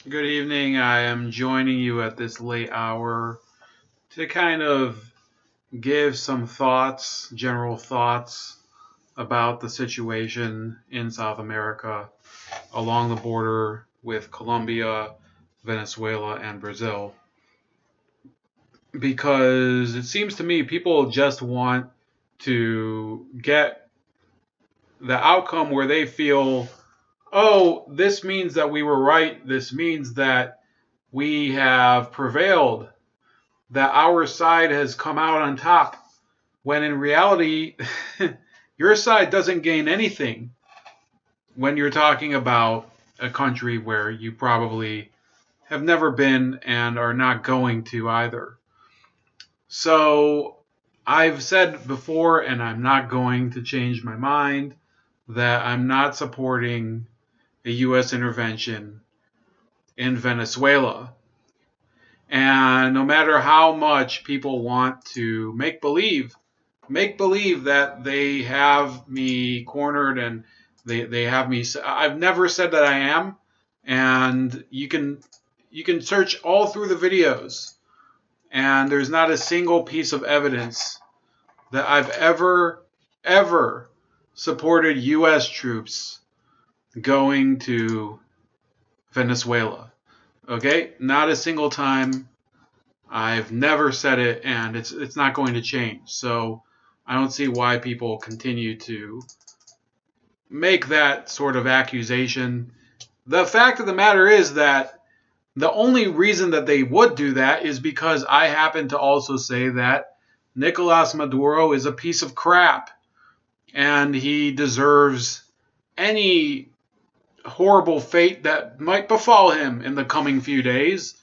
Good evening. I am joining you at this late hour to kind of give some thoughts, general thoughts about the situation in South America along the border with Colombia, Venezuela, and Brazil. Because it seems to me people just want to get the outcome where they feel, oh, this means that we were right. This means that we have prevailed, that our side has come out on top, when in reality, your side doesn't gain anything when you're talking about a country where you probably have never been and are not going to either. So I've said before, and I'm not going to change my mind, that I'm not supporting a U.S. intervention in Venezuela. And no matter how much people want to make believe that they have me cornered and they have me, I've never said that I am. And you can search all through the videos, and there's not a single piece of evidence that I've ever supported US troops going to Venezuela. Okay? Not a single time. I've never said it, and it's not going to change. So I don't see why people continue to make that sort of accusation. The fact of the matter is that the only reason that they would do that is because I happen to also say that Nicolas Maduro is a piece of crap, and he deserves any horrible fate that might befall him in the coming few days.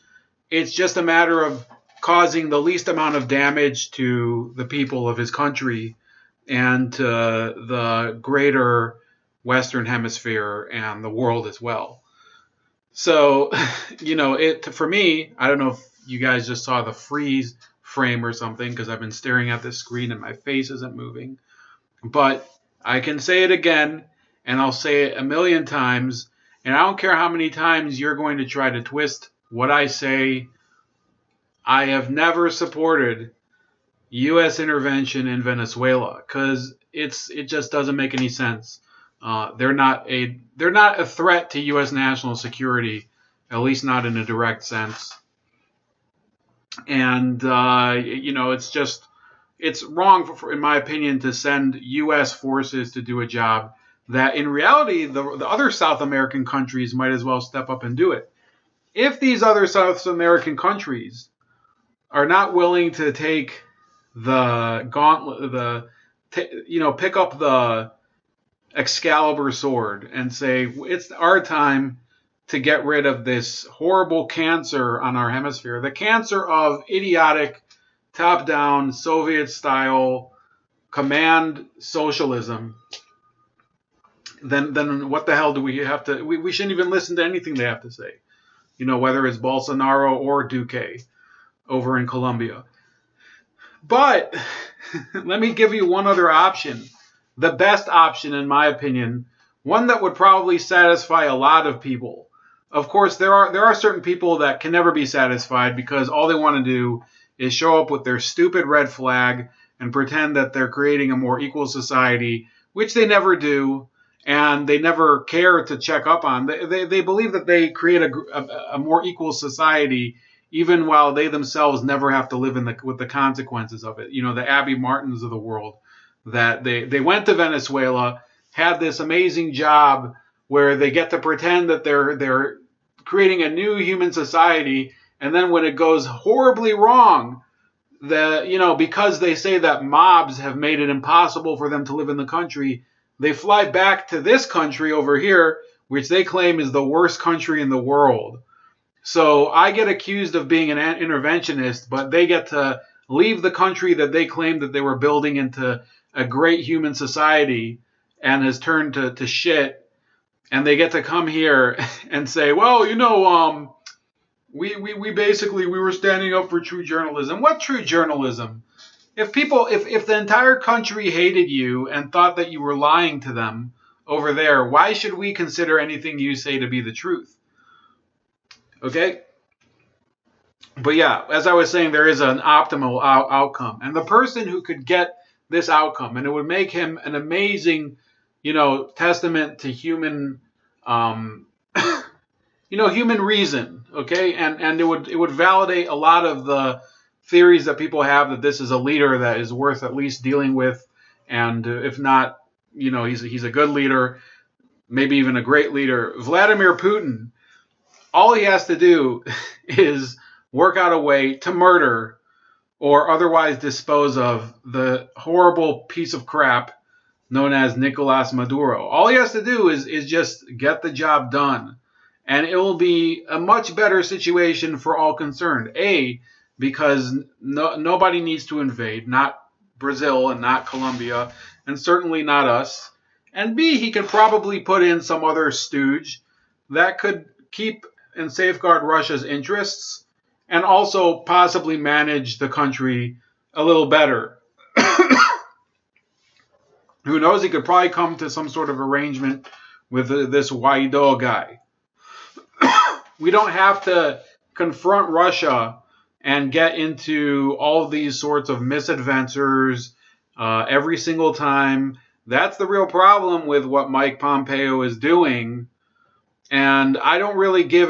It's just a matter of causing the least amount of damage to the people of his country and to the greater Western Hemisphere and the world as well. So, it for me, I don't know if you guys just saw the freeze frame or something because I've been staring at this screen and my face isn't moving. But I can say it again, and I'll say it a million times, and I don't care how many times you're going to try to twist what I say. I have never supported U.S. intervention in Venezuela because it just doesn't make any sense. They're not a threat to U.S. national security, at least not in a direct sense. And it's wrong, in my opinion, to send U.S. forces to do a job that, in reality, the other South American countries might as well step up and do it. If these other South American countries are not willing to take the gauntlet, pick up the Excalibur sword and say it's our time to get rid of this horrible cancer on our hemisphere, the cancer of idiotic, top-down, Soviet-style command socialism, then what the hell do we have to? We shouldn't even listen to anything they have to say. Whether it's Bolsonaro or Duque over in Colombia. But let me give you one other option. The best option, in my opinion, one that would probably satisfy a lot of people. Of course, there are certain people that can never be satisfied because all they want to do is show up with their stupid red flag and pretend that they're creating a more equal society, which they never do, and they never care to check up on. They believe that they create a more equal society even while they themselves never have to live with the consequences of it. The Abby Martins of the world, that they went to Venezuela, had this amazing job where they get to pretend that they're creating a new human society, and then when it goes horribly wrong, because they say that mobs have made it impossible for them to live in the country, they fly back to this country over here, which they claim is the worst country in the world. So I get accused of being an interventionist, but they get to leave the country that they claim that they were building into a great human society and has turned to shit. And they get to come here and say, well, we basically we were standing up for true journalism. What true journalism? If the entire country hated you and thought that you were lying to them over there, why should we consider anything you say to be the truth? Okay? But yeah, as I was saying, there is an optimal outcome. And the person who could get this outcome, and it would make him an amazing, testament to human, um, human reason. Okay, and it would validate a lot of the theories that people have that this is a leader that is worth at least dealing with, and if not, he's a good leader, maybe even a great leader. Vladimir Putin, all he has to do is work out a way to murder or otherwise dispose of the horrible piece of crap known as Nicolas Maduro. All he has to do is just get the job done. And it will be a much better situation for all concerned. A, because nobody needs to invade, not Brazil and not Colombia, and certainly not us. And B, he could probably put in some other stooge that could keep and safeguard Russia's interests and also possibly manage the country a little better. Who knows? He could probably come to some sort of arrangement with this Guaido guy. We don't have to confront Russia and get into all of these sorts of misadventures every single time. That's the real problem with what Mike Pompeo is doing. And I don't give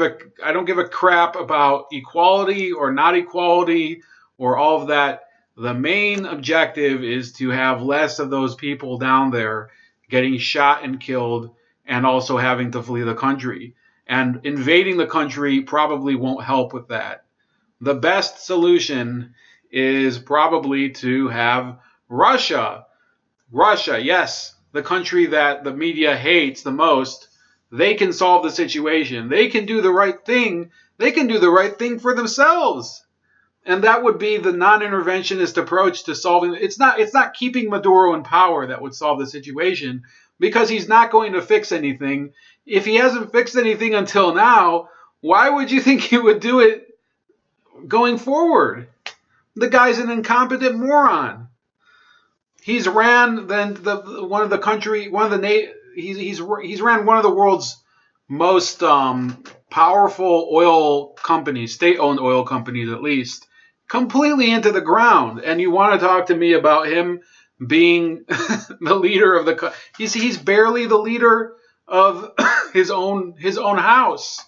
a crap about equality or not equality or all of that. The main objective is to have less of those people down there getting shot and killed and also having to flee the country. And invading the country probably won't help with that. The best solution is probably to have Russia, yes, the country that the media hates the most. They can solve the situation. They can do the right thing. They can do the right thing for themselves. And that would be the non-interventionist approach to solving. It's not keeping Maduro in power that would solve the situation, because he's not going to fix anything. If he hasn't fixed anything until now, why would you think he would do it going forward? The guy's an incompetent moron. He's ran he's ran one of the world's most powerful oil companies, state-owned oil companies at least, completely into the ground. And you want to talk to me about him being the leader of the? He's barely the leader of his own house,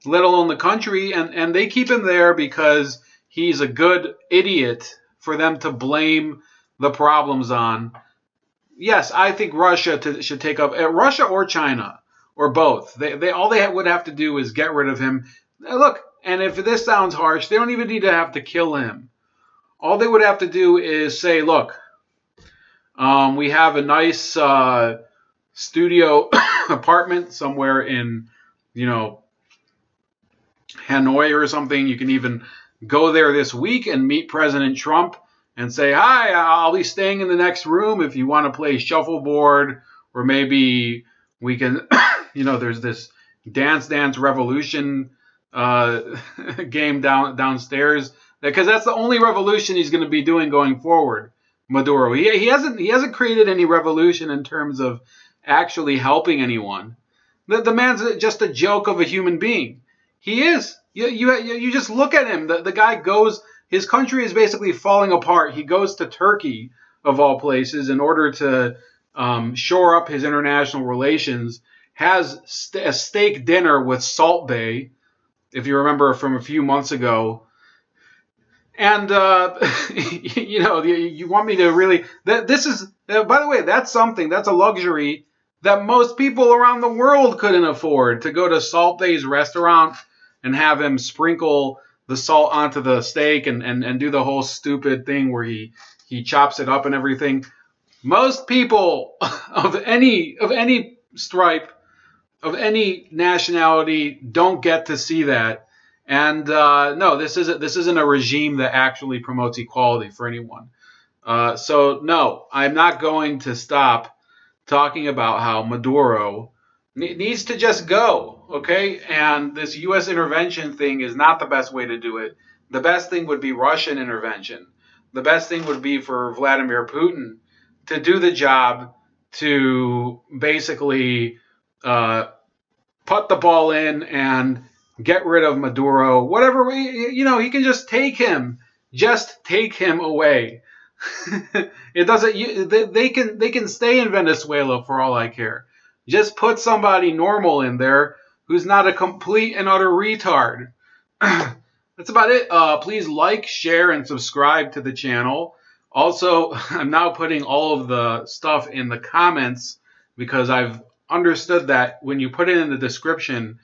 let alone the country. And they keep him there because he's a good idiot for them to blame the problems on. Yes, I think Russia should take up Russia or China or both. They would have to do is get rid of him. Look, and if this sounds harsh, they don't even need to have to kill him. All they would have to do is say, look, we have a nice studio apartment somewhere in, Hanoi or something. You can even go there this week and meet President Trump and say, hi, I'll be staying in the next room if you want to play shuffleboard, or maybe we can, there's this Dance Revolution game downstairs, because that's the only revolution he's going to be doing going forward. Maduro, he hasn't created any revolution in terms of actually helping anyone. The man's just a joke of a human being. He is. You just look at him. The guy goes. His country is basically falling apart. He goes to Turkey, of all places, in order to shore up his international relations. Has a steak dinner with Salt Bay, if you remember from a few months ago. And, you want me to really... This is, by the way, that's a luxury that most people around the world couldn't afford, to go to Salt Bay's restaurant and have him sprinkle the salt onto the steak and do the whole stupid thing where he chops it up and everything. Most people of any stripe, of any nationality, don't get to see that. And no, this isn't a regime that actually promotes equality for anyone. So no, I'm not going to stop talking about how Maduro needs to just go, okay? And this U.S. intervention thing is not the best way to do it. The best thing would be Russian intervention. The best thing would be for Vladimir Putin to do the job, to basically put the ball in and get rid of Maduro, whatever way, he can just take him. Just take him away. It doesn't. They can stay in Venezuela for all I care. Just put somebody normal in there who's not a complete and utter retard. That's about it. Please like, share, and subscribe to the channel. Also, I'm now putting all of the stuff in the comments because I've understood that when you put it in the description,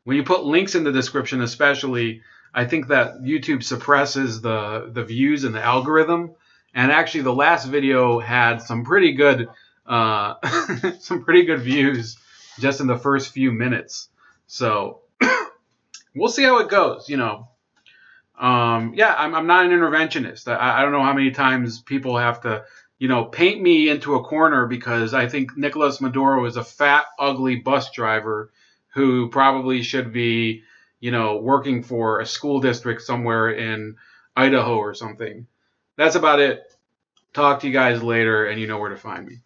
when you put links in the description especially, I think that YouTube suppresses the views and the algorithm. And actually, the last video had some pretty good some pretty good views just in the first few minutes. So we'll see how it goes. Yeah, I'm not an interventionist. I don't know how many times people have to, paint me into a corner because I think Nicolas Maduro is a fat, ugly bus driver who probably should be, working for a school district somewhere in Idaho or something. That's about it. Talk to you guys later, and you know where to find me.